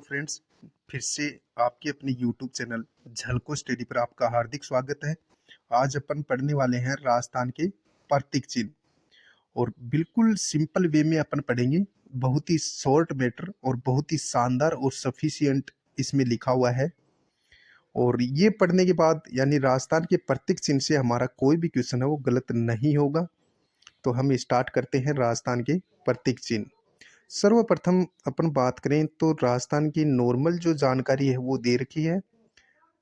तो फ्रेंड्स, फिर से आपके अपने यूट्यूब चैनल झलको स्टडी पर आपका हार्दिक स्वागत है। आज अपन पढ़ने वाले हैं राजस्थान के प्रतीक चिन्ह और बिल्कुल सिंपल वे में अपन पढ़ेंगे। बहुत ही शॉर्ट मैटर और बहुत ही शानदार और सफिशियंट इसमें लिखा हुआ है। और ये पढ़ने के बाद यानी राजस्थान के प्रतीक चिन्ह से हमारा कोई भी क्वेश्चन है वो गलत नहीं होगा। तो हम स्टार्ट करते हैं राजस्थान के प्रतीक चिन्ह। सर्वप्रथम अपन बात करें तो राजस्थान की नॉर्मल जो जानकारी है वो दे रखी है,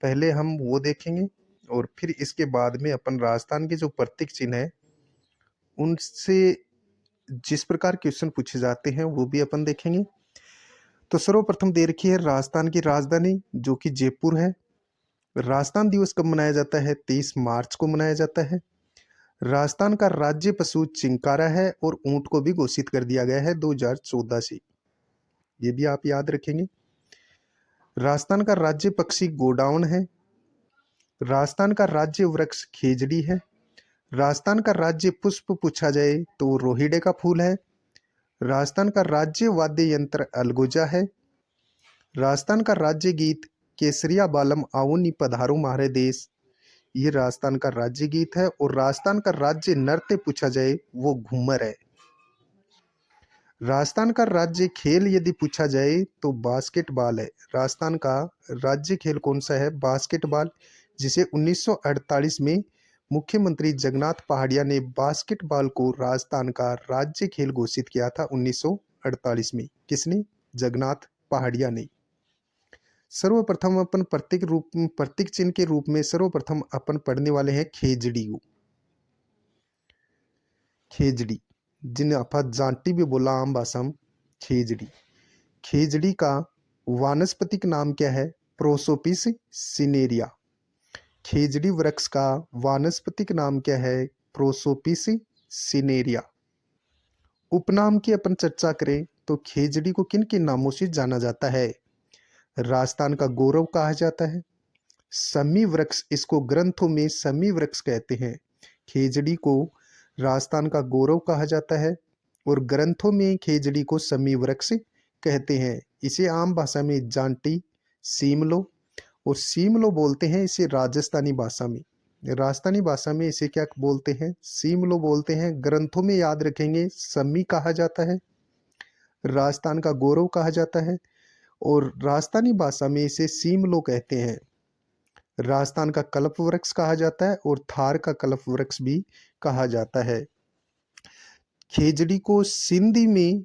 पहले हम वो देखेंगे और फिर इसके बाद में अपन राजस्थान के जो प्रतीक चिन्ह है उनसे जिस प्रकार क्वेश्चन पूछे जाते हैं वो भी अपन देखेंगे। तो सर्वप्रथम दे रखी है राजस्थान की राजधानी जो कि जयपुर है। राजस्थान दिवस कब मनाया जाता है? 23 मार्च को मनाया जाता है। राजस्थान का राज्य पशु चिंकारा है और ऊंट को भी घोषित कर दिया गया है 2014 से, ये भी आप याद रखेंगे। राजस्थान का राज्य पक्षी गोडाउन है। राजस्थान का राज्य वृक्ष खेजड़ी है। राजस्थान का राज्य पुष्प पूछा जाए तो रोहिड़े का फूल है। राजस्थान का राज्य वाद्य यंत्र अलगोजा है। राजस्थान का राज्य गीत केसरिया बालम आओनी पधारो म्हारे देश, ये राजस्थान का राज्य गीत है। और राजस्थान का राज्य नृत्य पूछा जाए वो घूमर है। राजस्थान का राज्य खेल यदि पूछा जाए तो बास्केटबॉल है। राजस्थान का राज्य खेल कौन सा है? बास्केटबॉल, जिसे 1948 में मुख्यमंत्री जगन्नाथ पहाड़िया ने बास्केटबॉल को राजस्थान का राज्य खेल घोषित किया था 1948 में। किसने? जगन्नाथ पहाड़िया ने। सर्वप्रथम अपन प्रतीक चिन्ह के रूप में सर्वप्रथम अपन पढ़ने वाले हैं खेजड़ी को। खेजड़ी जिन्हें आप जांटी भी बोला आम भाषा में, खेजड़ी। खेजड़ी का वानस्पतिक नाम क्या है? प्रोसोपिस सिनेरिया। खेजड़ी वृक्ष का वानस्पतिक नाम क्या है? प्रोसोपिस सिनेरिया। उपनाम की अपन चर्चा करें तो खेजड़ी को किन किन नामों से जाना जाता है? राजस्थान का गौरव कहा जाता है। समी वृक्ष, इसको ग्रंथों में समी वृक्ष कहते हैं। खेजड़ी को राजस्थान का गौरव कहा जाता है और ग्रंथों में खेजड़ी को समी वृक्ष कहते हैं। इसे आम भाषा में जांटी, सीमलो और सीमलो बोलते हैं इसे राजस्थानी भाषा में। राजस्थानी भाषा में इसे क्या बोलते हैं? सीमलो बोलते हैं। ग्रंथों में याद रखेंगे समी कहा जाता है, राजस्थान का गौरव कहा जाता है और राजस्थानी भाषा में इसे सीमलो कहते हैं। राजस्थान का कल्प वृक्ष कहा जाता है और थार का कल्प वृक्ष भी कहा जाता है। खेजड़ी को सिंधी में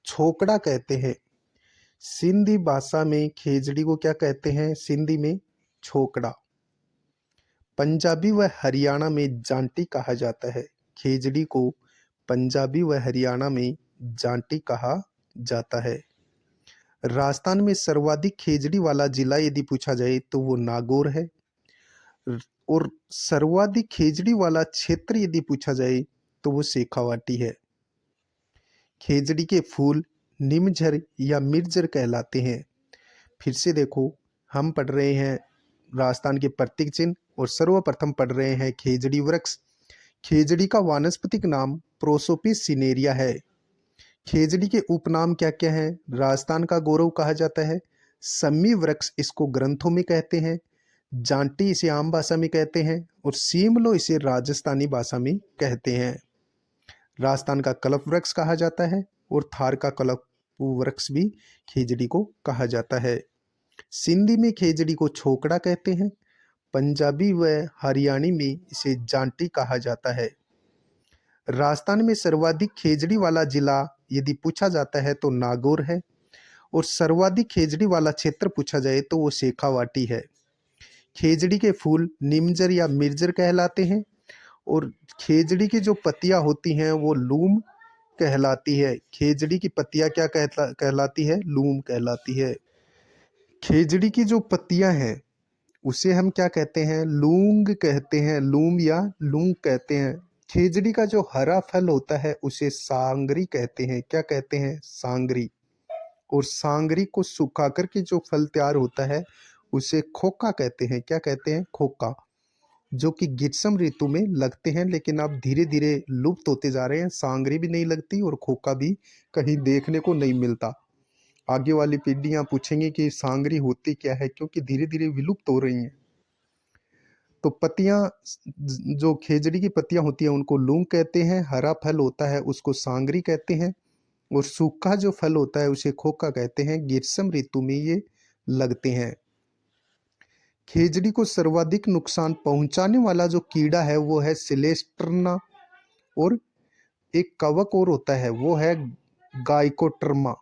छोकड़ा कहते हैं। सिंधी भाषा में खेजड़ी को क्या कहते हैं? सिंधी में छोकड़ा। पंजाबी व हरियाणा में जांटी कहा जाता है। खेजड़ी को पंजाबी व हरियाणा में जांटी कहा जाता है। राजस्थान में सर्वाधिक खेजड़ी वाला जिला यदि पूछा जाए तो वो नागौर है और सर्वाधिक खेजड़ी वाला क्षेत्र यदि पूछा जाए तो वो शेखावाटी है। खेजड़ी के फूल निमझर या मिर्जर कहलाते हैं। फिर से देखो, हम पढ़ रहे हैं राजस्थान के प्रतीक चिन्ह और सर्वप्रथम पढ़ रहे हैं खेजड़ी वृक्ष। खेजड़ी का वानस्पतिक नाम प्रोसोपिस सिनेरिया है। खेजड़ी के उपनाम क्या क्या हैं? राजस्थान का गौरव कहा जाता है, सम्मी वृक्ष इसको ग्रंथों में कहते हैं, जांटी इसे आम भाषा में कहते हैं और सीमलो इसे राजस्थानी भाषा में कहते हैं। राजस्थान का कल्प वृक्ष कहा जाता है और थार का कल्प वृक्ष भी खेजड़ी को कहा जाता है। सिंधी में खेजड़ी को छोकड़ा कहते हैं। पंजाबी व हरियाणी में इसे जांटी कहा जाता है। राजस्थान में सर्वाधिक खेजड़ी वाला जिला यदि पूछा जाता है तो नागौर है और सर्वाधिक खेजड़ी वाला क्षेत्र पूछा जाए तो वो शेखावाटी है। खेजड़ी के फूल निमजर या मिर्जर कहलाते हैं और खेजड़ी की जो पत्तियां होती हैं वो लूम कहलाती है। खेजड़ी की पत्तियां क्या कहलाती है? लूम कहलाती है। खेजड़ी की जो पत्तियां हैं उसे हम क्या कहते हैं? लूंग कहते हैं। लूम या लूंग कहते हैं। खेजड़ी का जो हरा फल होता है उसे सांगरी कहते हैं। क्या कहते हैं? सांगरी। और सांगरी को सुखा करके जो फल तैयार होता है उसे खोखा कहते हैं। क्या कहते हैं? खोखा, जो कि ग्रीष्म ऋतु में लगते हैं लेकिन अब धीरे धीरे लुप्त होते जा रहे हैं। सांगरी भी नहीं लगती और खोखा भी कहीं देखने को नहीं मिलता। आगे वाली पीढ़ियां पूछेंगी कि सांगरी होती क्या है, क्योंकि धीरे धीरे विलुप्त हो रही हैं। तो पत्तियां, जो खेजड़ी की पत्तियां होती हैं उनको लूंग कहते हैं, हरा फल होता है उसको सांगरी कहते हैं, और सूखा जो फल होता है उसे खोखा कहते हैं। ग्रीष्म ऋतु में ये लगते हैं। खेजड़ी को सर्वाधिक नुकसान पहुंचाने वाला जो कीड़ा है वो है सिलेस्ट्रना, और एक कवक और होता है वो है गाइकोट्रमा।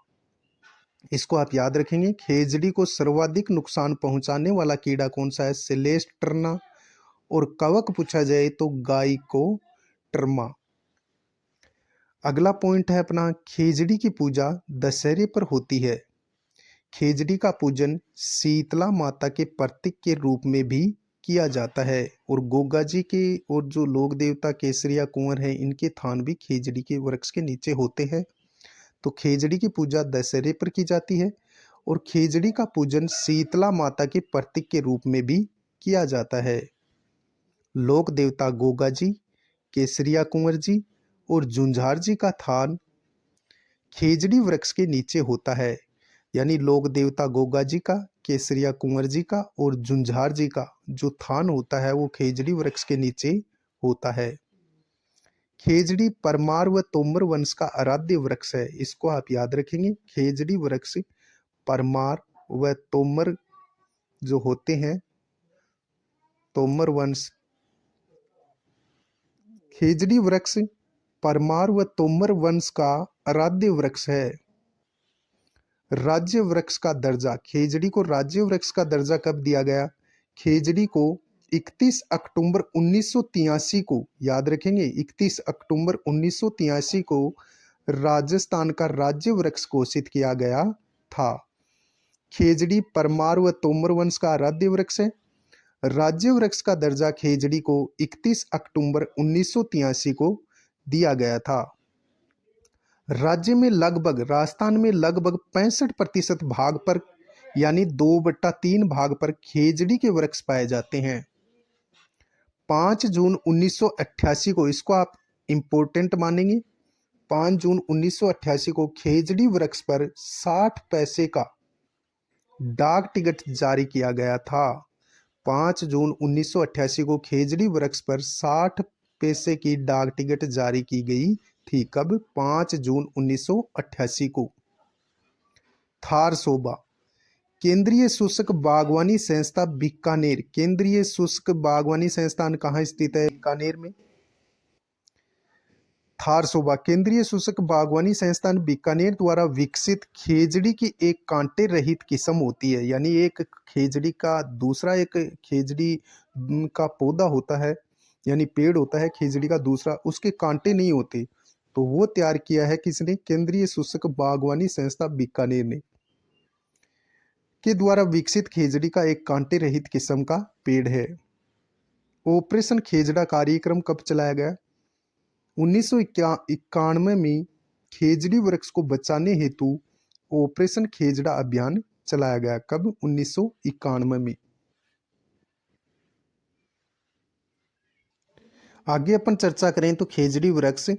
इसको आप याद रखेंगे। खेजड़ी को सर्वाधिक नुकसान पहुंचाने वाला कीड़ा कौन सा है? सिलेस्ट्रना। और कवक पूछा जाए तो गाइकोट्रमा। अगला पॉइंट है अपना, खेजड़ी की पूजा दशहरे पर होती है। खेजड़ी का पूजन शीतला माता के प्रतीक के रूप में भी किया जाता है, और गोगा जी के और जो लोक देवता केसरिया कुंवर हैं इनके थान भी खेजड़ी के वृक्ष के नीचे होते हैं। तो खेजड़ी की पूजा दशहरे पर की जाती है, और खेजड़ी का पूजन शीतला माता के प्रतीक के रूप में भी किया जाता है। लोक देवता गोगा जी, केसरिया कुंवर जी और झुंझार जी का थान खेजड़ी वृक्ष के नीचे होता है। यानी लोक देवता गोगा जी का, केसरिया कुंवर जी का और झुंझार जी का जो थान होता है वो खेजड़ी वृक्ष के नीचे होता है। खेजड़ी परमार व तोमर वंश का आराध्य वृक्ष है। इसको आप याद रखेंगे। खेजड़ी वृक्ष परमार व तोमर जो होते हैं, तोमर वंश, खेजड़ी वृक्ष परमार व तोमर वंश का आराध्य वृक्ष है। राज्य वृक्ष का दर्जा, खेजड़ी को राज्य वृक्ष का दर्जा कब दिया गया? खेजड़ी को 31 अक्टूबर 1983 को, याद रखेंगे, 31 अक्टूबर 1983 को राजस्थान का राज्य वृक्ष घोषित किया गया था। खेजड़ी परमार व तोमर वंश का आराध्य वृक्ष है। राज्य वृक्ष का दर्जा खेजड़ी को 31 अक्टूबर 1983 को दिया गया था। राज्य में लगभग, राजस्थान में लगभग 65% भाग पर, यानी 2/3 भाग पर खेजड़ी के वृक्ष पाए जाते हैं। 5 जून 1988 को, इसको आप इंपॉर्टेंट मानेंगे, 5 जून 1988 को खेजड़ी वृक्ष पर 60 पैसे का डाक टिकट जारी किया गया था। 5 जून 1988 को खेजड़ी वृक्ष पर 60 पैसे की डाक टिकट जारी की गई थी। कब? 5 जून 1988 को। थार शोभा, केंद्रीय शुष्क बागवानी संस्था बीकानेर। केंद्रीय शुष्क बागवानी संस्थान कहाँ स्थित है? बीकानेर में। थार शोभा केंद्रीय शुष्क बागवानी संस्थान बीकानेर द्वारा विकसित खेजड़ी की एक कांटे रहित किस्म होती है। यानी एक खेजड़ी का दूसरा एक खेजड़ी का पौधा होता है, यानी पेड़ होता है खेजड़ी का दूसरा, उसके कांटे नहीं होते, तो वो तैयार किया है किसने? केंद्रीय शुष्क बागवानी संस्था बीकानेर ने, के द्वारा विकसित खेजड़ी का एक कांटे रहित किस्म का पेड़ है। ऑपरेशन खेजड़ा कार्यक्रम कब चलाया गया? 1991 में खेजड़ी वृक्ष को बचाने हेतु ऑपरेशन खेजड़ा अभियान चलाया गया। कब? 1991 में। आगे अपन चर्चा करें तो खेजड़ी वृक्ष,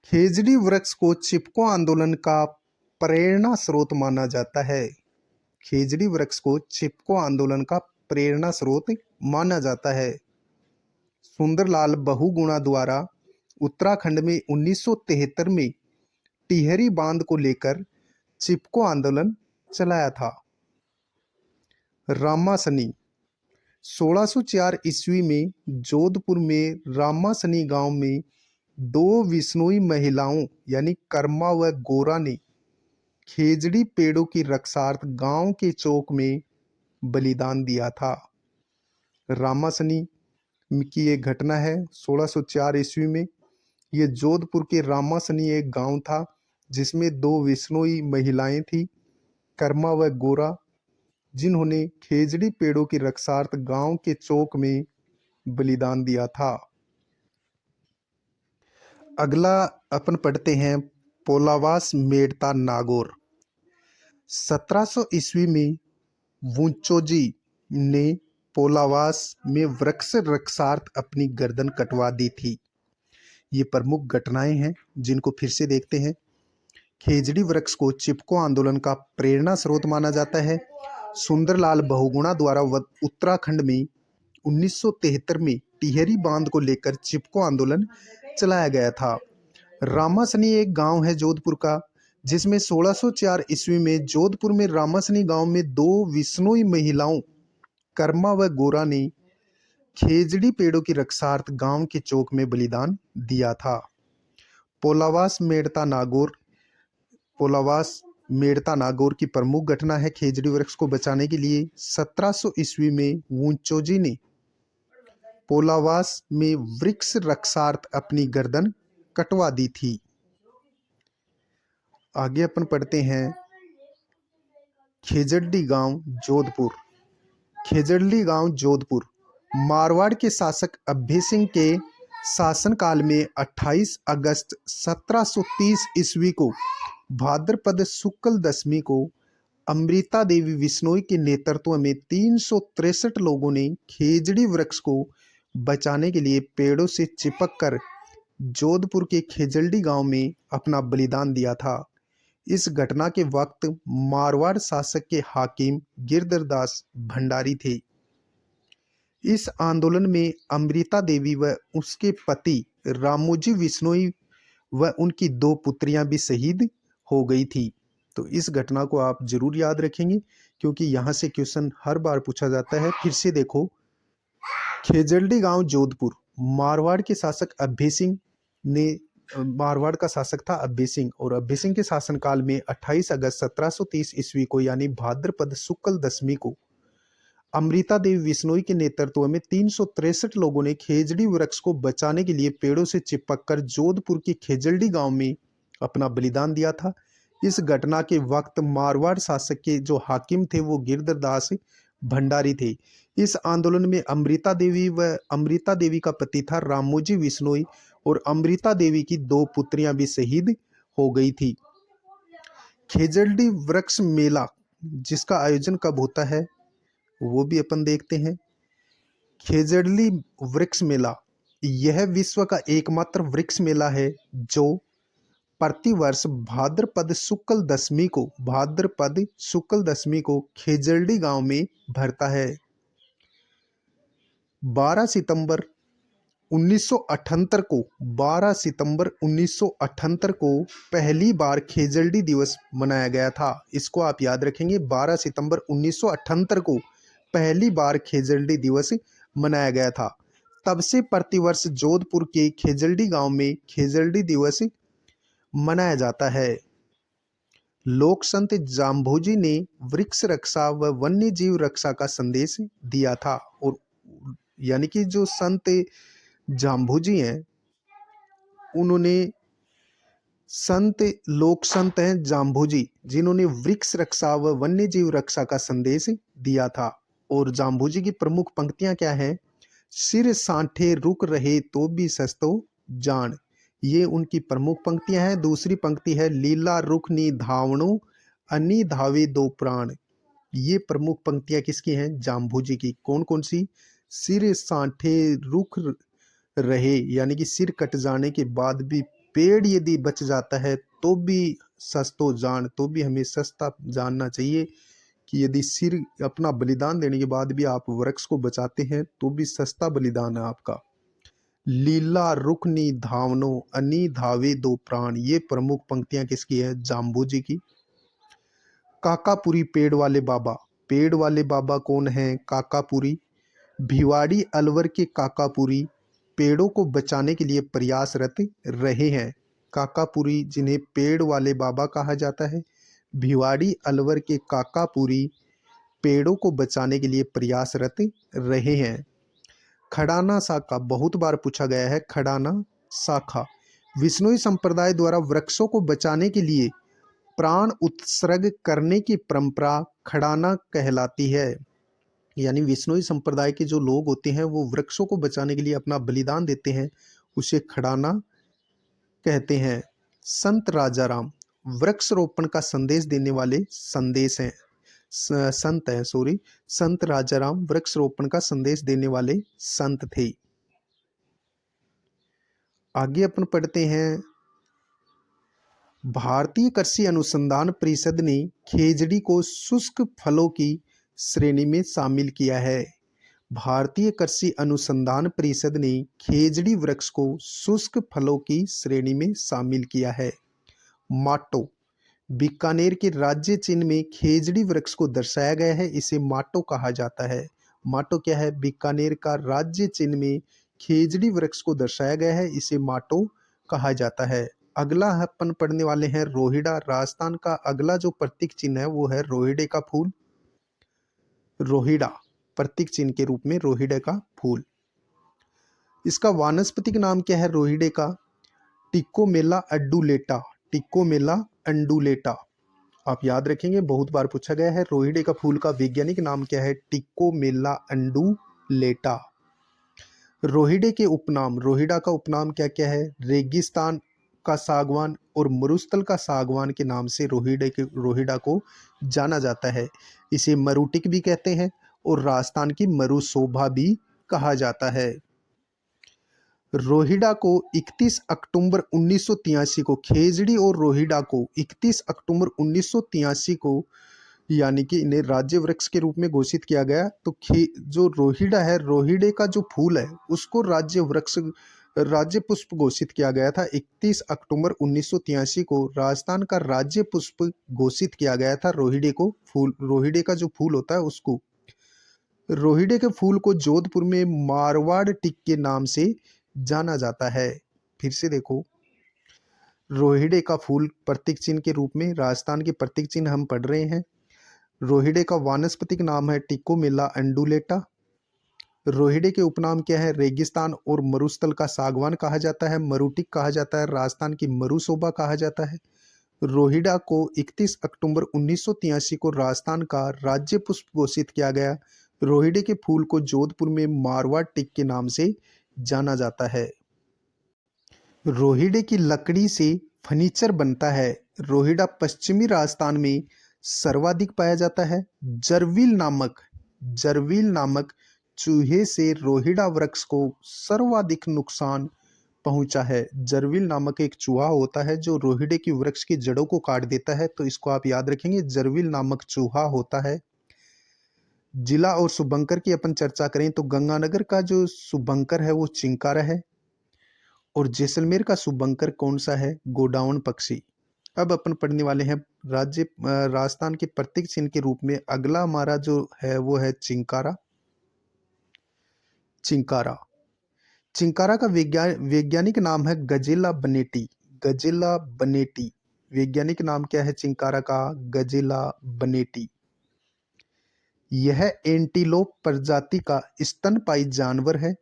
खेजड़ी वृक्ष को चिपको आंदोलन का प्रेरणा स्रोत माना जाता है। खेजड़ी वृक्ष को चिपको आंदोलन का प्रेरणा स्रोत माना जाता है। सुंदरलाल बहुगुणा द्वारा उत्तराखंड में 1973 में टिहरी बांध को लेकर चिपको आंदोलन चलाया था। रामासनी, 1604 ईस्वी में जोधपुर में रामासनी गांव में 2 विश्नोई महिलाओं यानी कर्मा व गोरा ने खेजड़ी पेड़ों की रक्षार्थ गांव के चौक में बलिदान दिया था। रामासनी की एक घटना है 1604 ईस्वी में। ये जोधपुर के रामासनी एक गांव था जिसमें 2 विश्नोई महिलाएं थी, कर्मा व गोरा, जिन्होंने खेजड़ी पेड़ों की रक्षार्थ गांव के चौक में बलिदान दिया था। अगला अपन पढ़ते हैं पोलावास मेड़ता नागौर। 1700 ईस्वी में वुंचोजी ने पोलावास में वृक्ष रक्षार्थ अपनी गर्दन कटवा दी थी। ये प्रमुख घटनाएं हैं जिनको फिर से देखते हैं। खेजड़ी वृक्ष को चिपको आंदोलन का प्रेरणा स्रोत माना जाता है। सुंदरलाल बहुगुणा द्वारा उत्तराखंड में 1973 में टिहरी बांध को लेकर चिपको आंदोलन चलाया गया था। रामासनी एक गांव है जोधपुर का, जिसमें 1604 ईस्वी में जोधपुर में रामासनी गांव में दो विश्नोई महिलाओं कर्मा व गोरा ने खेजड़ी पेड़ों की रक्षार्थ गांव के चौक में बलिदान दिया था। पोलावास मेड़ता नागौर की प्रमुख घटना है खेजड़ी वृक्ष को बचाने के लिए 1700 ईस्वी में वुंचोजी ने पोलावास में वृक्ष रक्षार्थ अपनी गर्दन कटवा दी थी। आगे अपन पढ़ते हैं खेजड़ी गांव जोधपुर। खेजड़ी गांव जोधपुर मारवाड़ के शासक अभय सिंह के शासनकाल में 28 अगस्त 1730 ईस्वी को भाद्रपद शुक्ल दशमी को अमृता देवी विश्नोई के नेतृत्व में 363 लोगों ने खेजड़ी वृक्ष को बचाने के लिए पेड़ों से चिपक कर जोधपुर के खेजड़ी गांव में अपना बलिदान दिया था। इस घटना के वक्त मारवाड़ शासक के हाकिम गिरधरदास भंडारी थे। इस आंदोलन में अमृता देवी व उसके पति रामोजी विश्नोई व उनकी दो पुत्रियां भी शहीद हो गई थी। तो इस घटना को आप जरूर याद रखेंगे, क्योंकि यहाँ से क्वेश्चन हर बार पूछा जाता है। फिर से देखो, खेजड़ी गांव जोधपुर मारवाड़ के शासक अभय सिंह ने मारवाड़ का शासक था अभय सिंह, और अभय सिंह के शासनकाल में 28 अगस्त 1730 ईस्वी को यानी भाद्रपद शुक्ल दशमी को अमृता देवी विश्नोई के नेतृत्व में 363 लोगों ने खेजड़ी वृक्ष को बचाने के लिए पेड़ों से चिपककर जोधपुर के खेजड़ी गांव में अपना बलिदान दिया था। इस घटना के वक्त मारवाड़ शासक के जो हाकिम थे वो गिरधरदास भंडारी थे। इस आंदोलन में अमृता देवी का पति था रामोजी विश्नोई, और अमृता देवी की दो पुत्रियां भी शहीद हो गई थी। खेजड़ी वृक्ष मेला जिसका आयोजन कब होता है वो भी अपन देखते हैं। खेजड़ी वृक्ष मेला यह विश्व का एकमात्र वृक्ष मेला है जो प्रतिवर्ष भाद्रपद शुक्ल दशमी को खेजड़ी गांव में भरता है। 12 सितंबर 1978 को पहली बार खेजड़ी दिवस मनाया गया था। इसको आप याद रखेंगे, 12 सितंबर 1978 को पहली बार खेजड़ी दिवस मनाया गया था। तब से प्रतिवर्ष जोधपुर के खेजड़ी गांव में खेजड़ी दिवस मनाया जाता है। लोक संत जाम्भोजी ने वृक्ष रक्षा व वन्य जीव रक्षा का संदेश दिया था, और यानी कि जो संत जाम्भोजी हैं उन्होंने लोक संत हैं जाम्भोजी, जिन्होंने वृक्ष रक्षा व वन्य जीव रक्षा का संदेश दिया था। और जाम्भोजी की प्रमुख पंक्तियां क्या हैं? सिर सांठे रुक रहे तो भी सस्तो जान, ये उनकी प्रमुख पंक्तियां हैं। दूसरी पंक्ति है लीला रुख नी धावणो अनि धावे दो प्राण, ये प्रमुख पंक्तियां किसकी हैं? जाम्भोजी की। कौन कौन सी? सिर सांठे रुख रहे यानी कि सिर कट जाने के बाद भी पेड़ यदि बच जाता है तो भी सस्तो जान, तो भी हमें सस्ता जानना चाहिए कि यदि सिर अपना बलिदान देने के बाद भी आप वृक्ष को बचाते हैं तो भी सस्ता बलिदान है आपका। लीला रुकनी धावनो अनि धावे दो प्राण, ये प्रमुख पंक्तियां किसकी है? जाम्भोजी की। काकापुरी पेड़ वाले बाबा कौन है? काकापुरी भिवाड़ी अलवर के काकापुरी पेड़ों को बचाने के लिए प्रयासरत रहे हैं। काकापुरी जिन्हें पेड़ वाले बाबा कहा जाता है, भिवाड़ी अलवर के काकापुरी पेड़ों को बचाने के लिए प्रयासरत रहे हैं। खड़ाना शाखा बहुत बार पूछा गया है। खड़ाना शाखा विश्नोई संप्रदाय द्वारा वृक्षों को बचाने के लिए प्राण उत्सर्ग करने की परंपरा खड़ाना कहलाती है। यानी विश्नोई संप्रदाय के जो लोग होते हैं वो वृक्षों को बचाने के लिए अपना बलिदान देते हैं, उसे खड़ाना कहते हैं। संत राजाराम वृक्ष रोपण का संदेश देने वाले संत राजाराम वृक्ष रोपण का संदेश देने वाले संत थे। आगे अपन पढ़ते हैं भारतीय कृषि अनुसंधान परिषद ने खेजड़ी को शुष्क फलों की श्रेणी में शामिल किया है। भारतीय कृषि अनुसंधान परिषद ने खेजड़ी वृक्ष को शुष्क फलों की श्रेणी में शामिल किया है। माटो, बीकानेर के राज्य चिन्ह में खेजड़ी वृक्ष को दर्शाया गया है, इसे माटो कहा जाता है। माटो क्या है? बीकानेर का राज्य चिन्ह में खेजड़ी वृक्ष को दर्शाया गया है, इसे माटो कहा जाता है। अगला अपन पढ़ने वाले हैं रोहिड़ा। राजस्थान का अगला जो प्रतीक चिन्ह है वो है रोहिड़े का फूल। रोहिड़ा प्रतीक चिन्ह के रूप में रोहिड़े का फूल। इसका वानस्पतिक नाम क्या है रोहिड़े का? टिकोमेला एडुलेटा। टिकोमेला एंडुलेटा। आप याद रखेंगे, बहुत बार पूछा गया है। रोहिड़े का फूल का वैज्ञानिक नाम क्या है? टिकोमेला एंडुलेटा। रोहिड़े के उपनाम, रोहिड़ा का उपनाम क्या क्या है? रेगिस्तान का सागवान और मरुस्थल का सागवान के नाम से रोहिड़ा को जाना जाता है। इसे मरुटिक भी कहते हैं और राजस्थान की मरुशोभा भी कहा जाता है। रोहिड़ा को 31 अक्टूबर 1983 को, खेजड़ी और रोहिड़ा को 31 अक्टूबर 1983 को यानी कि इन्हें राज्य वृक्ष के रूप में घोषित किया गया। तो जो रोहिड़ा है, रोहिड़े का जो फूल है उसको राज्य पुष्प घोषित किया गया था। 31 अक्टूबर 1983 को राजस्थान का राज्य पुष्प घोषित किया गया था रोहिड़े का जो फूल होता है उसको। रोहिड़े के फूल को जोधपुर में मारवाड़ टिक के नाम से जाना जाता है। फिर से देखो, रोहिड़े का फूल प्रतीक चिन्ह के रूप में, राजस्थान के प्रतीक चिन्ह हम पढ़ रहे हैं। रोहिड़े का वानस्पतिक नाम है टिकोमेला एंडुलेटा। रोहिड़े के उपनाम क्या है? रेगिस्तान और मरुस्थल का सागवान कहा जाता है, मरुटिक कहा जाता है, राजस्थान की मरुशोभा कहा जाता है। रोहिड़ा को 31 अक्टूबर 1983 को राजस्थान का राज्य पुष्प घोषित किया गया। रोहिड़े के फूल को जोधपुर में मारवाड़ टिक के नाम से जाना जाता है। रोहिड़े की लकड़ी से फर्नीचर बनता है। रोहिड़ा पश्चिमी राजस्थान में सर्वाधिक पाया जाता है। जरवील नामक चूहे से रोहिड़ा वृक्ष को सर्वाधिक नुकसान पहुंचा है। जरवील नामक एक चूहा होता है जो रोहिड़े की वृक्ष की जड़ों को काट देता है, तो इसको आप याद रखेंगे, जरवील नामक चूहा होता है। जिला और शुभंकर की अपन चर्चा करें तो गंगानगर का जो शुभंकर है वो चिंकारा है और जैसलमेर का शुभंकर कौन सा है? गोडाउन पक्षी। अब अपन पढ़ने वाले हैं राजस्थान के प्रतीक चिन्ह के रूप में अगला हमारा जो है वो है चिंकारा। चिंकारा का वैज्ञानिक नाम है गजेला बनेटी। गजेला बनेटी वैज्ञानिक नाम क्या है चिंकारा का? गजेला बनेटी। यह एंटीलोप प्रजाति का स्तनपायी जानवर है।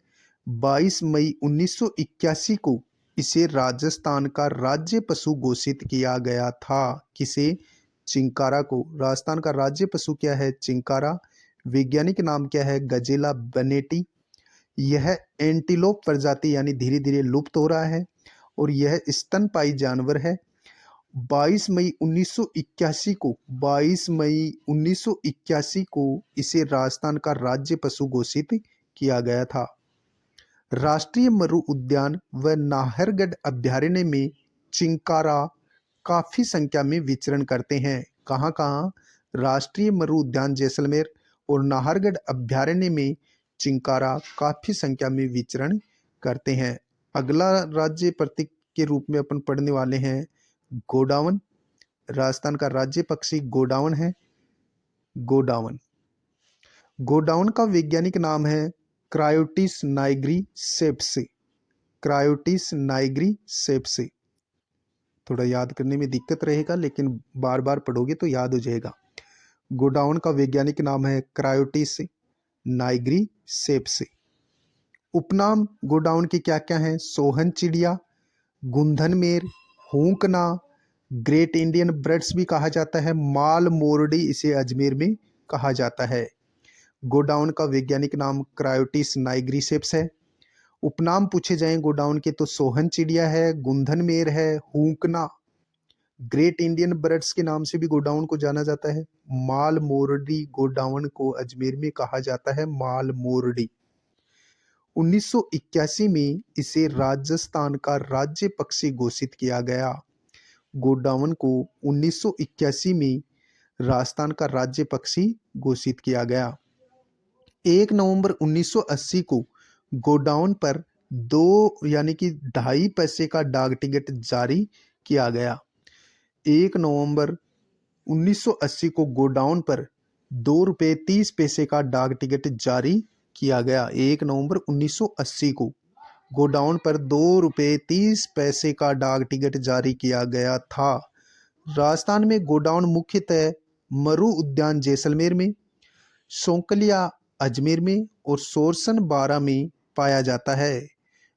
22 मई 1981 को इसे राजस्थान का राज्य पशु घोषित किया गया था। किसे? चिंकारा को। राजस्थान का राज्य पशु क्या है? चिंकारा। वैज्ञानिक नाम क्या है? गजेला बनेटी। यह एंटीलोप प्रजाति यानी धीरे धीरे लुप्त हो रहा है और यह स्तनपायी जानवर है। 22 मई 1981 को इसे राजस्थान का राज्य पशु घोषित किया गया था। राष्ट्रीय मरु उद्यान व नाहरगढ़ अभ्यारण्य में चिंकारा काफी संख्या में विचरण करते हैं। कहाँ कहाँ? राष्ट्रीय मरु उद्यान जैसलमेर और नाहरगढ़ अभ्यारण्य में चिंकारा काफी संख्या में विचरण करते हैं। अगला राज्य प्रतीक के रूप में अपन पढ़ने वाले हैं गोडावन। राजस्थान का राज्य पक्षी गोडावन है। गोडावन का वैज्ञानिक नाम है क्रायोटिस नाइग्री सेप्स। थोड़ा याद करने में दिक्कत रहेगा लेकिन बार बार पढ़ोगे तो याद हो जाएगा। गोडावन का वैज्ञानिक नाम है क्रायोटिस नाइग्री सेप्स। उपनाम गोडाउन के क्या क्या हैं? सोहन चिड़िया, गुंधनमेर, हुंकना, ग्रेट इंडियन बर्ड्स भी कहा जाता है, माल मोरडी इसे अजमेर में कहा जाता है। गोडाउन का वैज्ञानिक नाम क्रायोटिस नाइग्रीसेप्स है। उपनाम पूछे जाएं गोडाउन के तो सोहन चिड़िया है, गुंधनमेर है, हुंकना, ग्रेट इंडियन बर्ड्स के नाम से भी गोडाउन को जाना जाता है। माल मोरडी गोडाउन को अजमेर में कहा जाता है माल मोरडी। 1981 में इसे राजस्थान का राज्य पक्षी घोषित किया गया। गोडावण को 1981 में राजस्थान का राज्य पक्षी घोषित किया गया। 1 नवंबर 1980 को गोडाउन पर 2 यानी कि 2.5 पैसे का डाक टिकट जारी किया गया। 1 नवंबर 1980 को गोडाउन पर 2 रुपये 30 पैसे का डाक टिकट जारी किया गया। 1 नवंबर 1980 को गोडाउन पर 2 रुपये 30 पैसे का डाक टिकट जारी किया गया था। राजस्थान में गोडाउन मुख्यतः मरु उद्यान जैसलमेर में, सौंकलिया अजमेर में और सोरसन बारा में पाया जाता है।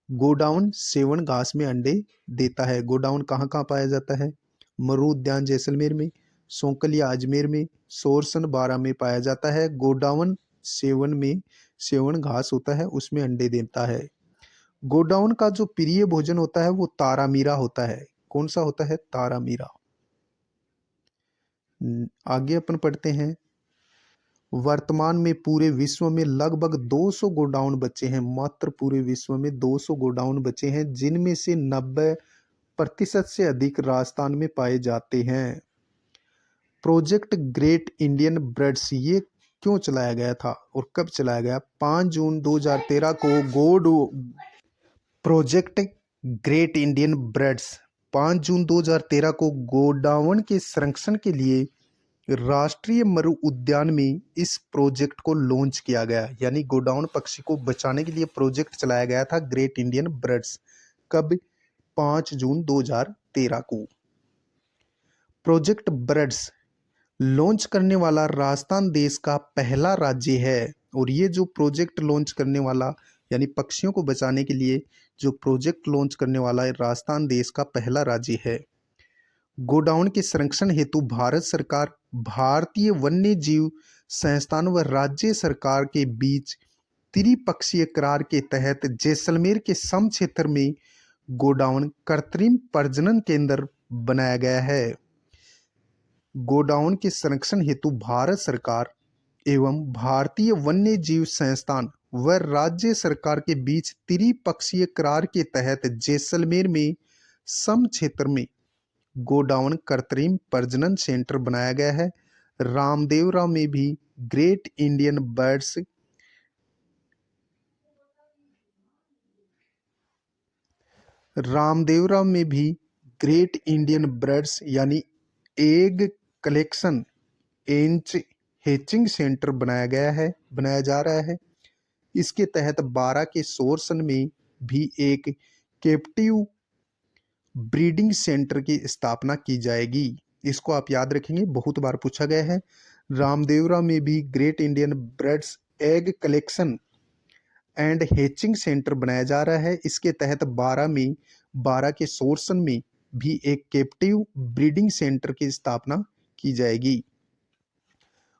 गोडाउन सेवन घास में अंडे देता है। गोडाउन कहाँ कहाँ पाया जाता है? मरु उद्यान जैसलमेर में, सौंकलिया अजमेर में, सोरसन बारा में पाया जाता है। गोडाउन सेवन में सेवन घास होता है, उसमें अंडे देता है। गोडाउन का जो प्रिय भोजन होता है वो तारामीरा होता है। कौन सा होता है? तारामीरा। आगे अपन पढ़ते हैं। वर्तमान में पूरे विश्व में लगभग 200 गोडाउन बचे हैं। मात्र पूरे विश्व में 200 गोडाउन बचे हैं, जिनमें से 90% से अधिक राजस्थान में पाए जाते हैं। प्रोजेक्ट ग्रेट इंडियन ब्रेड्स ये क्यों चलाया गया था और कब चलाया गया? 5 जून 2013 को प्रोजेक्ट ग्रेट इंडियन ब्रेड्स 5 जून 2013 को गोडावण के संरक्षण के लिए राष्ट्रीय मरु उद्यान में इस प्रोजेक्ट को लॉन्च किया गया। यानी गोडाउन पक्षी को बचाने के लिए प्रोजेक्ट चलाया गया था ग्रेट इंडियन ब्रेड्स। कब? 5 जून 2013 को। प्रोजेक्ट ब्रेड्स लॉन्च करने वाला राजस्थान देश का पहला राज्य है। और ये जो प्रोजेक्ट लॉन्च करने वाला यानी पक्षियों को बचाने के लिए जो प्रोजेक्ट लॉन्च करने वाला है, राजस्थान देश का पहला राज्य है। गोडाउन के संरक्षण हेतु भारत सरकार, भारतीय वन्य जीव संस्थान व राज्य सरकार के बीच त्रिपक्षीय करार के तहत जैसलमेर के सम क्षेत्र में गोडाउन कृत्रिम प्रजनन केंद्र बनाया गया है। गोडाउन के संरक्षण हेतु भारत सरकार एवं भारतीय वन्य जीव संस्थान व राज्य सरकार के बीच त्रिपक्षीय करार के तहत जैसलमेर में सम क्षेत्र में गोडाउन कृत्रिम प्रजनन सेंटर बनाया गया है। रामदेवरा में भी ग्रेट इंडियन बर्ड्स रामदेवरा में भी ग्रेट इंडियन बर्ड्स यानी egg collection and hatching centre बनाया जा रहा है। इसके तहत 12 के सोरसन में भी एक कैप्टिव ब्रीडिंग सेंटर की स्थापना की जाएगी। इसको आप याद रखेंगे, बहुत बार पूछा गया है। रामदेवरा में भी great Indian birds egg collection and hatching centre बनाया जा रहा है। इसके तहत 12 के सोरसन में भी एक कैप्टिव ब्रीडिंग सेंटर की स्थापना की जाएगी।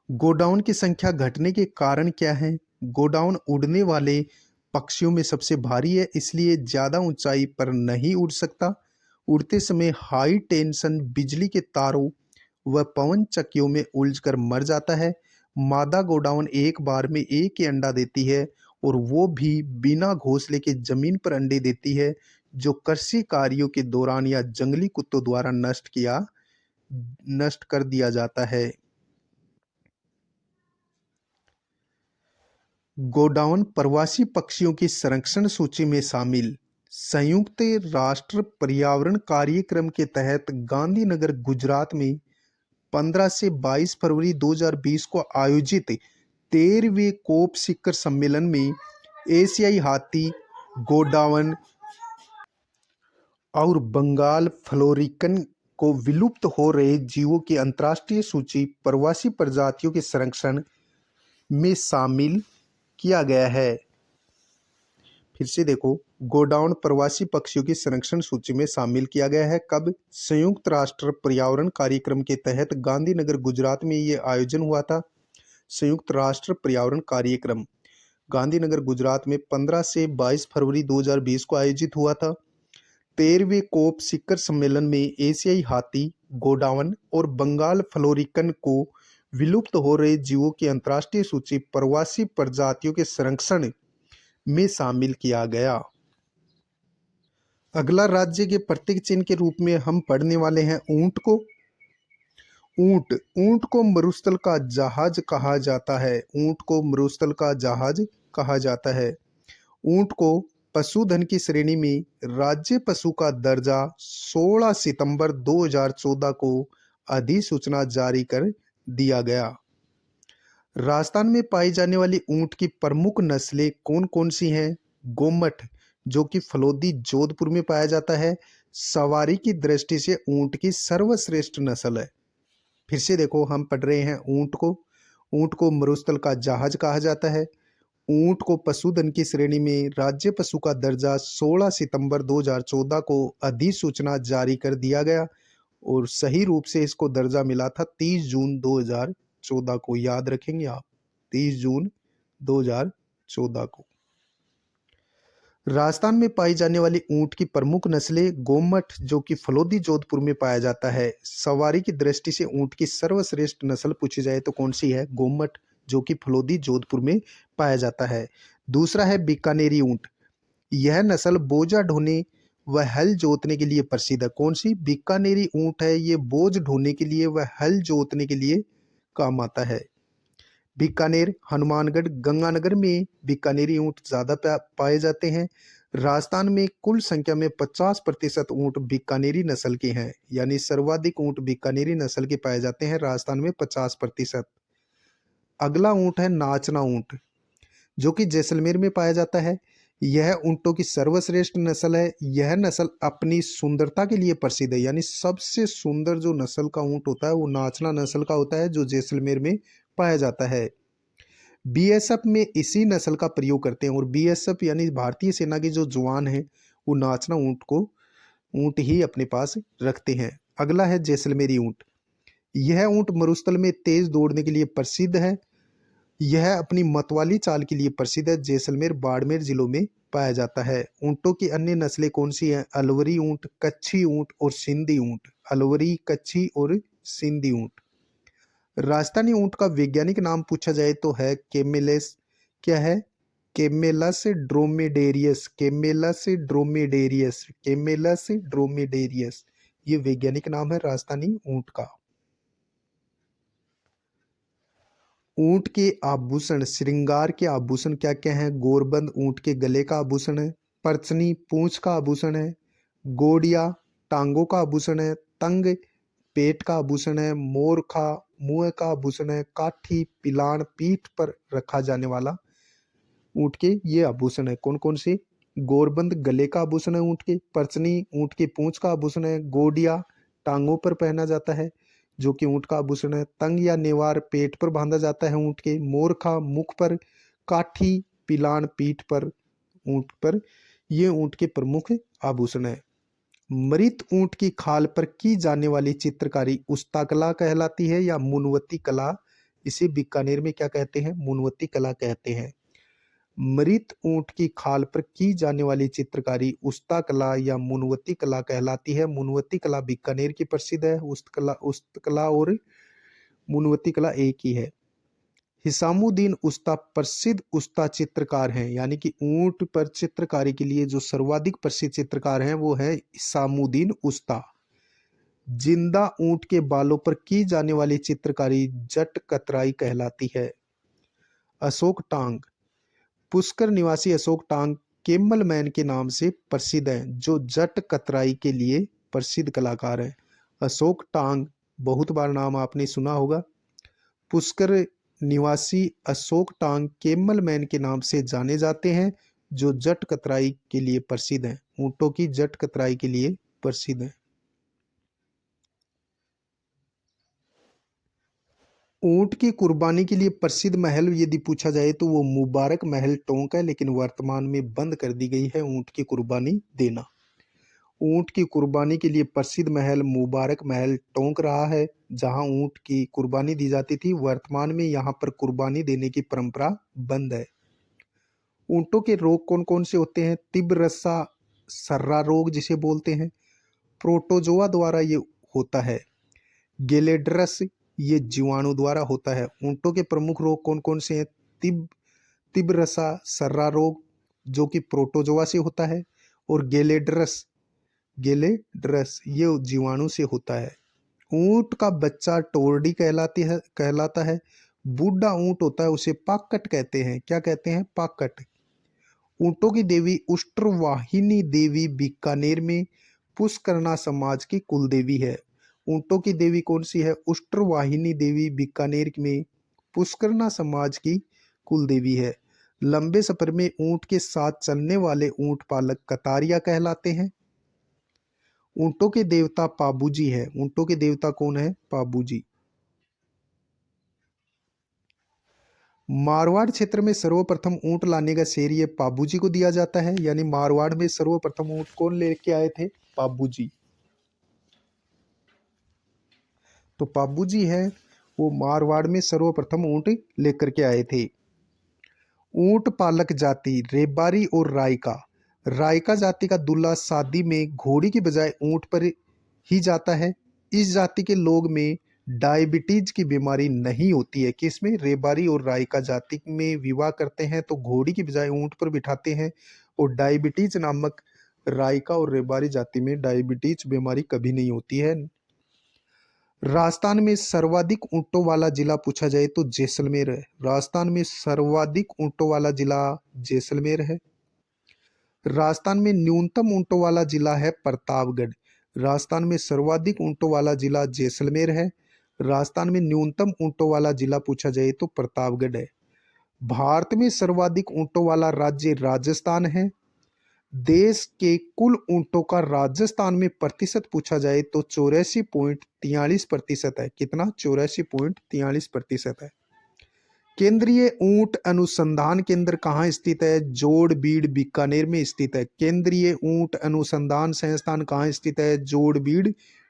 गोडाउन की संख्या घटने के कारण क्या है? गोडाउन उड़ने वाले पक्षियों में सबसे भारी है, इसलिए ज्यादा ऊंचाई पर नहीं उड़ सकता। उड़ते समय हाई टेंशन बिजली के तारों व पवन चक्कियों में उलझकर मर जाता है। मादा गोडाउन एक बार में एक ही अंडा देती है और वो भी बिना घोंसले के जमीन पर अंडे देती है, जो कृषि कार्यों के दौरान या जंगली कुत्तों द्वारा नष्ट कर दिया जाता है। गोडाउन प्रवासी पक्षियों की संरक्षण सूची में शामिल। संयुक्त राष्ट्र पर्यावरण कार्यक्रम के तहत गांधीनगर गुजरात में 15 से 22 फरवरी 2020 को आयोजित 13वें कोप शिखर सम्मेलन में एशियाई हाथी, गोडाउन और बंगाल फ्लोरिकन को विलुप्त हो रहे जीवों की अंतर्राष्ट्रीय सूची प्रवासी प्रजातियों के संरक्षण में शामिल किया गया है। फिर से देखो, गोडाउन प्रवासी पक्षियों की संरक्षण सूची में शामिल किया गया है। कब? संयुक्त राष्ट्र पर्यावरण कार्यक्रम के तहत गांधीनगर गुजरात में ये आयोजन हुआ था। संयुक्त राष्ट्र पर्यावरण कार्यक्रम गांधीनगर गुजरात में 15 से 22 फरवरी 2020 को आयोजित हुआ था। 13वें कोप शिखर सम्मेलन में एशियाई हाथी, गोडाउन और बंगाल फ्लोरिकन को विलुप्त हो रहे जीवों की अंतर्राष्ट्रीय सूची प्रवासी प्रजातियों के संरक्षण में शामिल किया गया। अगला राज्य के प्रतीक चिन्ह के रूप में हम पढ़ने वाले हैं ऊंट को। ऊंट ऊंट को मरुस्थल का जहाज कहा जाता है। ऊंट को मरुस्थल का जहाज कहा जाता है। ऊंट को पशुधन की श्रेणी में राज्य पशु का दर्जा 16 सितंबर 2014 को अधिसूचना जारी कर दिया गया। राजस्थान में पाई जाने वाली ऊंट की प्रमुख नस्लें कौन कौन सी हैं? गोमठ, जो कि फलोदी जोधपुर में पाया जाता है, सवारी की दृष्टि से ऊंट की सर्वश्रेष्ठ नस्ल है। फिर से देखो, हम पढ़ रहे हैं ऊंट को। ऊंट को मरुस्थल का जहाज कहा जाता है। ऊंट को पशुधन की श्रेणी में राज्य पशु का दर्जा 16 सितंबर 2014 को अधिसूचना जारी कर दिया गया और सही रूप से इसको दर्जा मिला था 30 जून 2014 को। याद रखेंगे आप, 30 जून 2014 को। राजस्थान में पाई जाने वाली ऊंट की प्रमुख नस्लें गोमठ, जो कि फलोदी जोधपुर में पाया जाता है। सवारी की दृष्टि से ऊंट की सर्वश्रेष्ठ नस्ल पूछी जाए तो कौन सी है? गोमठ, जो कि फलोदी जोधपुर में पाया जाता है। दूसरा है बीकानेरी ऊंट। यह नस्ल बोझा ढोने व हल जोतने के लिए प्रसिद्ध है। कौन सी? बीकानेरी ऊंट है, ये बोझ ढोने के लिए व हल जोतने के लिए काम आता है। बीकानेर, हनुमानगढ़, गंगानगर में बीकानेरी ऊंट ज्यादा पाए जाते हैं। राजस्थान में कुल संख्या में 50% ऊंट बीकानेरी नस्ल के हैं, यानी सर्वाधिक ऊंट बीकानेरी नस्ल के पाए जाते हैं राजस्थान में 50%। अगला ऊंट है नाचना ऊंट, जो कि जैसलमेर में पाया जाता है। यह ऊंटों की सर्वश्रेष्ठ नस्ल है। यह नस्ल अपनी सुंदरता के लिए प्रसिद्ध है, यानी सबसे सुंदर जो नस्ल का ऊंट होता है वो नाचना नस्ल का होता है, जो जैसलमेर में पाया जाता है। बीएसएफ में इसी नस्ल का प्रयोग करते हैं और बीएसएफ यानी भारतीय सेना के जो जवान हैं वो नाचना ऊंट ही अपने पास रखते हैं। अगला है जैसलमेरी ऊंट। यह ऊंट मरुस्थल में तेज दौड़ने के लिए प्रसिद्ध है। यह अपनी मतवाली चाल के लिए प्रसिद्ध है। जैसलमेर, बाड़मेर जिलों में पाया जाता है। ऊंटों की अन्य नस्लें कौन सी हैं? अलवरी ऊंट, कच्छी ऊंट और सिंधी ऊंट। अलवरी, कच्छी और सिंधी ऊंट। राजस्थानी ऊंट का वैज्ञानिक नाम पूछा जाए तो है कैमेलस। क्या है? कैमेलस ड्रोमेडेरियस। कैमेलस ड्रोमेडेरियस। कैमेलस ड्रोमेडेरियस, ये वैज्ञानिक नाम है राजस्थानी ऊंट का। ऊंट के आभूषण, श्रृंगार के आभूषण क्या क्या हैं? गोरबंद ऊंट के गले का आभूषण है। परचनी पूंछ का आभूषण है। गोडिया टांगों का आभूषण है। तंग पेट का आभूषण है। मोरखा मुंह का आभूषण है। काठी पिलान पीठ पर रखा जाने वाला ऊंट के ये आभूषण है। कौन कौन से? गोरबंद गले का आभूषण है ऊंट के। परचनी ऊंट की पूंछ का आभूषण है। गोडिया टांगों पर पहना जाता है, जो कि ऊंट का आभूषण है। तंग या नेवार पेट पर बांधा जाता है ऊंट के। मोरखा मुख पर। काठी पिलान पीठ पर, ऊंट पर। ये ऊंट के प्रमुख आभूषण है। मृत ऊंट की खाल पर की जाने वाली चित्रकारी उस्ता कला कहलाती है या मुनवती कला? इसे बीकानेर में क्या कहते हैं? मुनवती कला कहते हैं। मृत ऊंट की खाल पर की जाने वाली चित्रकारी उस्ता कला या मुनवती कला कहलाती है। मुनवती कला बीकानेर की प्रसिद्ध है। उस्त कला और मुनवती कला एक ही है। हिसामुद्दीन उस्ता प्रसिद्ध उस्ता चित्रकार हैं, यानी कि ऊंट पर चित्रकारी के लिए जो सर्वाधिक प्रसिद्ध चित्रकार हैं वो है हिसामुद्दीन उस्ता। जिंदा ऊंट के बालों पर की जाने वाली चित्रकारी जट कतराई कहलाती है। अशोक टांग, पुष्कर निवासी अशोक टांग केम्बल मैन के नाम से प्रसिद्ध हैं, जो जट कतराई के लिए प्रसिद्ध कलाकार हैं। अशोक टांग, बहुत बार नाम आपने सुना होगा। पुष्कर निवासी अशोक टांग केम्बल मैन के नाम से जाने जाते हैं, जो जट कतराई के लिए प्रसिद्ध हैं। ऊंटों की जट कतराई के लिए प्रसिद्ध हैं। ऊंट की कुर्बानी के लिए प्रसिद्ध महल यदि पूछा जाए तो वो मुबारक महल टोंक है, लेकिन वर्तमान में बंद कर दी गई है ऊंट की कुर्बानी देना। ऊंट की कुर्बानी के लिए प्रसिद्ध महल मुबारक महल टोंक रहा है, जहां ऊंट की कुर्बानी दी जाती थी। वर्तमान में यहां पर कुर्बानी देने की परंपरा बंद है। ऊंटों के रोग कौन कौन से होते हैं? तिब्र-रस्सा सर्रा रोग जिसे बोलते हैं, प्रोटोजोआ द्वारा ये होता है। गेलेड्रस, ये जीवाणु द्वारा होता है। ऊंटों के प्रमुख रोग कौन कौन से हैं? तिब्र-रस्सा सर्रा रोग, जो कि प्रोटोजोआ से होता है, और गेलेड्रस गेलेड्रस, ये जीवाणु से होता है। ऊंट का बच्चा टोरडी कहलाता है। बूढ़ा ऊंट होता है उसे पाकट कहते हैं। क्या कहते हैं? पाकट। ऊंटों की देवी उष्ट्रवाहिनी देवी बीकानेर में पुष्करना समाज की कुल देवी है। ऊंटों की देवी कौन सी है? उष्ट्रवाहिनी देवी बीकानेर में पुष्करना समाज की कुल देवी है। लंबे सफर में ऊंट के साथ चलने वाले ऊंट पालक कतारिया कहलाते हैं। ऊंटों के देवता पाबूजी है। ऊंटों के देवता कौन है? पाबूजी। मारवाड़ क्षेत्र में सर्वप्रथम ऊंट लाने का श्रेय ये पाबूजी को दिया जाता है। यानी मारवाड़ में सर्वप्रथम ऊंट कौन लेके आए थे? पाबूजी। तो पाबूजी है वो मारवाड़ में सर्वप्रथम ऊंट लेकर के आए थे। ऊंट पालक जाति रेबारी और रायका। रायका जाति का दूल्हा शादी में घोड़ी की बजाय ऊंट पर ही जाता है। इस जाति के लोग में डायबिटीज की बीमारी नहीं होती है। किसमें? रेबारी और रायका जाति में विवाह करते हैं तो घोड़ी की बजाय ऊंट पर बिठाते हैं, और डायबिटीज नामक रायका और रेबारी जाति में डायबिटीज बीमारी कभी नहीं होती है। राजस्थान में सर्वाधिक ऊंटों वाला जिला पूछा जाए तो जैसलमेर है। राजस्थान में सर्वाधिक ऊंटों वाला जिला जैसलमेर है। राजस्थान में न्यूनतम ऊंटों वाला जिला है प्रतापगढ़। राजस्थान में सर्वाधिक ऊंटों वाला जिला जैसलमेर है। राजस्थान में न्यूनतम ऊंटों वाला जिला पूछा जाए तो प्रतापगढ़ है। भारत में सर्वाधिक ऊंटों वाला राज्य राजस्थान है। देश के कुल ऊंटों का राजस्थान में प्रतिशत पूछा जाए तो 84.43% है। कितना? 84.43% है। केंद्रीय ऊंट अनुसंधान केंद्र कहाँ स्थित है? जोड़बीड़ बीकानेर में स्थित है। केंद्रीय ऊंट अनुसंधान संस्थान कहाँ स्थित है? जोड़बीड़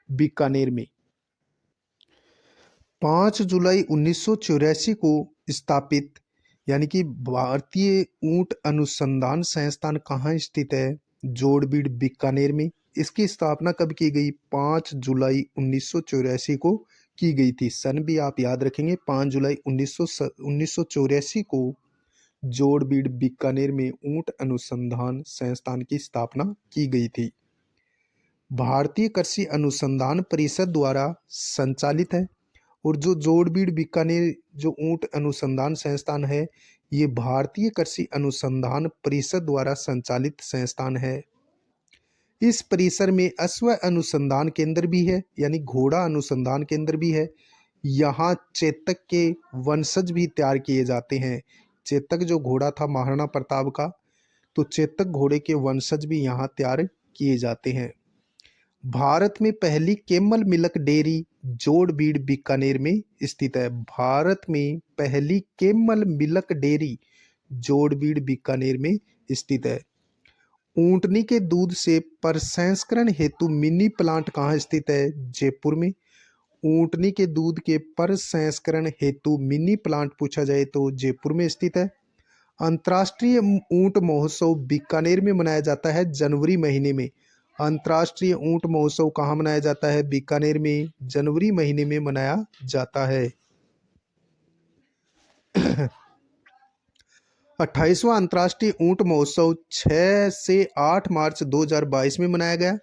बीकानेर में। 5 जुलाई 1984 को स्थापित यानी कि भारतीय ऊंट अनुसंधान संस्थान कहाँ स्थित है? जोड़बीड़ बीकानेर में। इसकी स्थापना कब की गई? 5 जुलाई 1984 को की गई थी। सन भी आप याद रखेंगे। 5 जुलाई 1984 को जोड़बीड़ बीकानेर में ऊंट अनुसंधान संस्थान की स्थापना की गई थी। भारतीय कृषि अनुसंधान परिषद द्वारा संचालित है। और जो जोड़बीड़ बीकानेर जो ऊंट अनुसंधान संस्थान है, ये भारतीय कृषि अनुसंधान परिषद द्वारा संचालित संस्थान है। इस परिसर में अश्व अनुसंधान केंद्र भी है, यानी घोड़ा अनुसंधान केंद्र भी है। यहाँ चेतक के वंशज भी तैयार किए जाते हैं। चेतक जो घोड़ा था महाराणा प्रताप का, तो चेतक घोड़े के वंशज भी यहाँ तैयार किए जाते हैं। भारत में पहली camel milk dairy Jorbeer Bikaner में स्थित है। भारत में पहली camel milk dairy Jorbeer Bikaner में स्थित है। ऊंटनी के दूध से प्रसंस्करण हेतु मिनी प्लांट कहाँ स्थित है? जयपुर में। ऊंटनी के दूध के प्रसंस्करण हेतु मिनी प्लांट पूछा जाए तो जयपुर में स्थित है। अंतर्राष्ट्रीय ऊंट महोत्सव बीकानेर में मनाया जाता है जनवरी महीने में। अंतर्राष्ट्रीय ऊंट महोत्सव कहाँ मनाया जाता है? बीकानेर में जनवरी महीने में मनाया जाता है। 28वां अंतर्राष्ट्रीय ऊंट महोत्सव 6 से 8 मार्च 2022 में मनाया गया।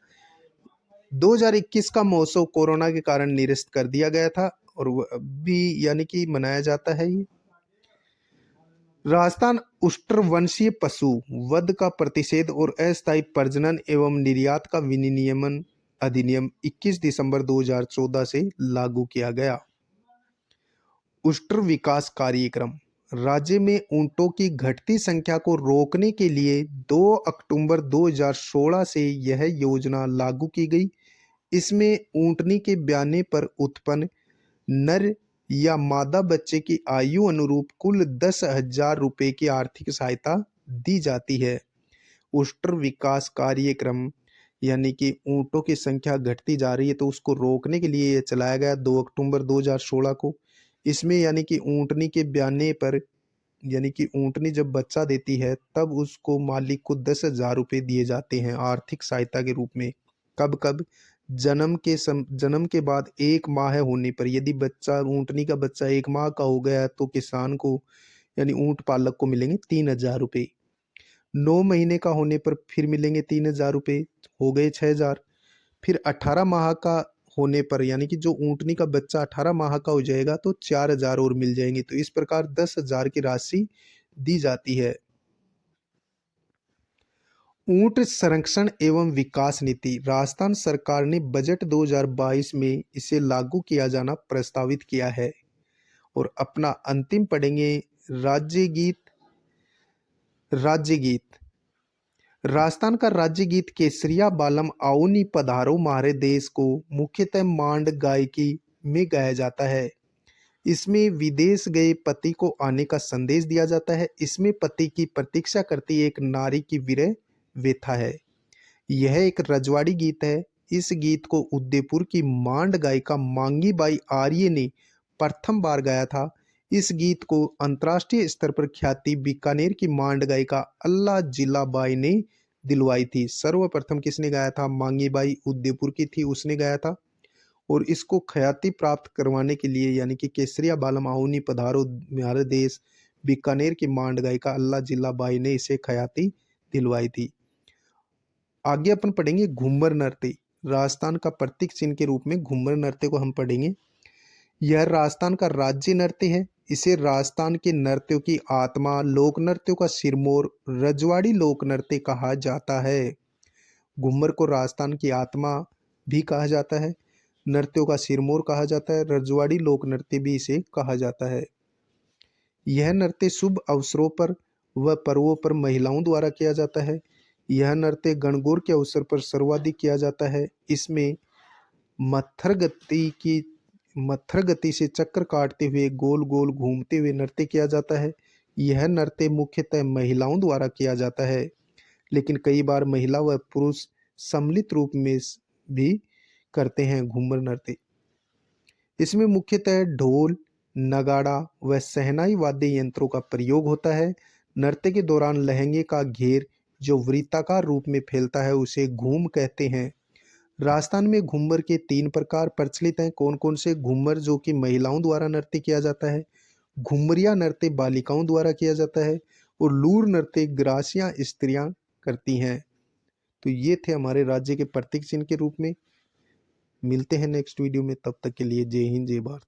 2021 का महोत्सव कोरोना के कारण निरस्त कर दिया गया था, और अभी यानी कि मनाया जाता है ये। राजस्थान उष्ट्रवंशीय पशु वध का प्रतिषेध और अस्थायी प्रजनन एवं निर्यात का विनियमन अधिनियम 21 दिसंबर 2014 से लागू किया गया। उष्ट्र विकास कार्यक्रम। राज्य में ऊंटों की घटती संख्या को रोकने के लिए 2 अक्टूबर 2016 से यह योजना लागू की गई। इसमें ऊंटनी के ब्याने पर उत्पन्न नर या मादा बच्चे की आयु अनुरूप कुल 10,000 रुपये की आर्थिक सहायता दी जाती है। उष्ट्र विकास कार्यक्रम यानी कि ऊंटों की संख्या घटती जा रही है, तो उसको रोकने के लिए ये चलाया गया 2 अक्टूबर 2016 को। इसमें यानी कि ऊंटनी के ब्याने पर यानी कि ऊंटनी जब बच्चा देती है तब उसको मालिक को 10,000 रुपये दिए जाते हैं आर्थिक सहायता के रूप में। कब कब? जन्म के बाद 1 माह होने पर। यदि बच्चा ऊंटनी का बच्चा 1 माह का हो गया तो किसान को यानी ऊंट पालक को मिलेंगे 3,000 रुपये। 9 महीने का होने पर फिर मिलेंगे 3,000 रुपये, हो गए 6,000। फिर 18 माह का होने पर यानी कि जो ऊँटनी का बच्चा 18 माह का हो जाएगा तो 4000 और मिल जाएंगे। तो इस प्रकार 10,000 की राशि दी जाती है। ऊंट संरक्षण एवं विकास नीति, राजस्थान सरकार ने बजट 2022 में इसे लागू किया जाना प्रस्तावित किया है। और अपना अंतिम पढ़ेंगे राज्य गीत। राज्य गीत, राजस्थान का राज्य गीत केसरिया बालम आओनी पधारो म्हारे देश को मुख्यतः मांड गायकी में गाया जाता है। इसमें विदेश गए पति को आने का संदेश दिया जाता है। इसमें पति की प्रतीक्षा करती एक नारी की विरह व्यथा है। यह एक रजवाड़ी गीत है। इस गीत को उदयपुर की मांड गायिका मांगी बाई आर्य ने प्रथम बार गाया था। इस गीत को अंतर्राष्ट्रीय स्तर पर ख्याति बीकानेर की मांड गायिका अल्लाह जिलाबाई ने दिलवाई थी। सर्वप्रथम किसने गाया था? मांगी बाई उदयपुर की थी, उसने गाया था। और इसको ख्याति प्राप्त करवाने के लिए यानी कि केसरिया बालम आओनी पधारो म्हारे देश, बीकानेर की मांड गायिका अल्लाह जिलाबाई ने इसे ख्याति दिलवाई थी। आगे अपन पढ़ेंगे घूमर नृत्य। राजस्थान का प्रतीक चिन्ह के रूप में घूमर नृत्य को हम पढ़ेंगे। यह राजस्थान का राज्य नृत्य है। इसे राजस्थान के नृत्यों की आत्मा, लोक नृत्यों का सिरमौर, रजवाड़ी लोक नृत्य कहा जाता है। घूमर को राजस्थान की आत्मा भी कहा जाता है, नृत्यों का सिरमौर कहा जाता है, रजवाड़ी लोक नृत्य भी इसे कहा जाता है। यह नृत्य शुभ अवसरों पर व पर्वों पर महिलाओं द्वारा किया जाता है। यह नृत्य गणगौर के अवसर पर सर्वाधिक किया जाता है। इसमें मत्थर गति से चक्कर काटते हुए गोल गोल घूमते हुए नृत्य किया जाता है। यह नृत्य मुख्यतः महिलाओं द्वारा किया जाता है, लेकिन कई बार महिला व पुरुष सम्मिलित रूप में भी करते हैं घूमर नृत्य। इसमें मुख्यतः ढोल, नगाड़ा व शहनाई वाद्य यंत्रों का प्रयोग होता है। नृत्य के दौरान लहंगे का घेर जो वृत्ताकार रूप में फैलता है उसे घूम कहते हैं। राजस्थान में घूमर के 3 प्रकार प्रचलित हैं। कौन कौन से? घूमर जो कि महिलाओं द्वारा नृत्य किया जाता है, घुमरिया नृत्य बालिकाओं द्वारा किया जाता है, और लूर नृत्य ग्रासियां स्त्रियां करती हैं। तो ये थे हमारे राज्य के प्रतीक चिन्ह के रूप में। मिलते हैं नेक्स्ट वीडियो में, तब तक के लिए जय हिंद जय भारत।